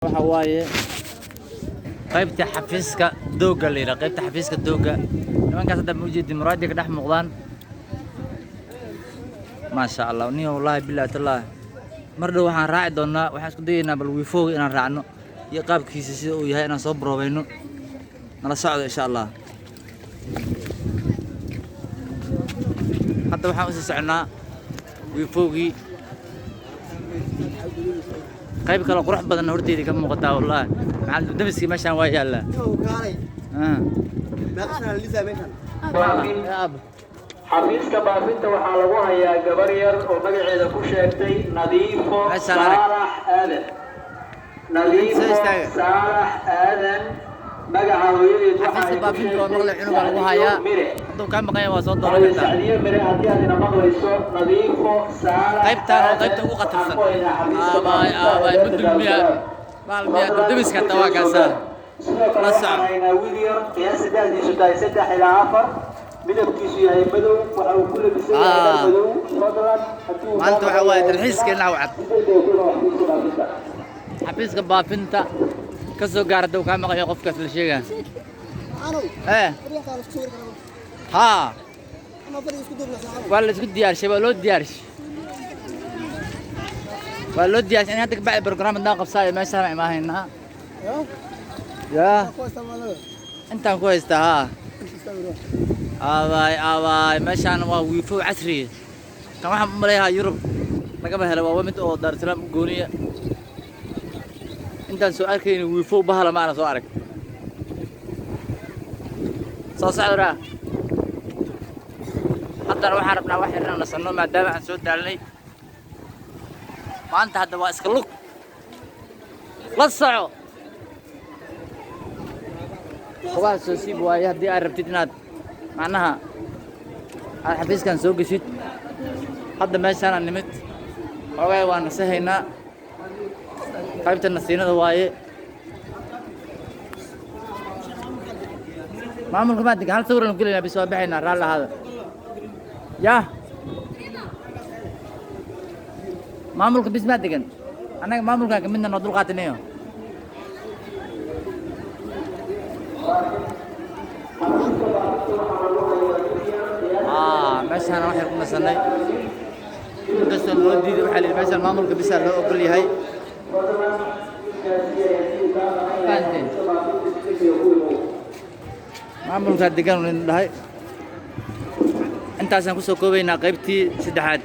waxa waaye qaybta xafiiska dooga la yiraahdo qaybta xafiiska dooga nimankaas hadda muujeedin muraadi ka dhex muuqdaan ma sha Allah ni wallahi billahi taala mar dhow waxaan raaci doonaa waxaan isku dayeynaa bal wiifooga inaan raacno iyo qaabkiisa sida uu yahay inaan soo baroobayno nala socdo insha Allah hadda waxaan u sii soconaa wiifoogii qayb kale qurux badan horteedii ka muuqataa wallahi maxaa damiski meeshan waa yaala xafiiska baafinta waxaa lagu hayaa gabar yar oo magaceeda ku sheegtay nadiifo saalax aadan nadiifo saalax aadan magaca hooyadeed xafiiska baafinta oo maqla cunuga lagu hayaa hadduu ka maqan yahay waa soo dooran kartaa sacdiyo mire haddii aad ina maqlayso nadiifo saalax qaybtaan oo qaybta ugu qatarsan aabay mudulmiya maalmiya damiska tawaa kaasa la soco wiil yar qiyaas saddexdiisu tahay 3 ilaa 4 midabkiisu yahay madow waxa uu ku labisan yahay madow fadlan maanta waxa waaye dalxiiskeena wacad xafiiska baafinta ka soo gaarada uu ka maqayo qofkaas la sheegaa ها ولا اسكت ديار شباب لو ديارش ولا ديارش انا هدك بعد برنامج ناقف صاير ما سامع ما هنا يا انت كويس ها اواي ماشي انا ويفو عسري كما waxaan maleeyahay Yurub laga bahelo waa mid oo Dar es Salaam gooniya intaan soo arkayna wiifo bahala ma ana soo arag soo socda haddana waxaan rabnaa wax yar inaan nasanno maadaama aan soo daalnay maanta hadda waa iska lug la soco waa soo siib waaye haddii aad rabtid inaad macnaha aad xafiiskan soo geshid hadda meeshaan aan nimid xoogay waa nasahaynaa qaybta nasiinada waaye maamulka ma diga hal sawir aan galina bisoo baxayna raal lahada ya maamulka bis ma digan anaga maamulka kamidna noo dul qaatinayo meeshaan waxay ku nasanay inkastoo loo diiday waxaa lihi meeshaan maamulka bisa loo ogol yahay maamulka degan uu dhahay intaasaan ku soo koobaynaa qaybtii saddexaad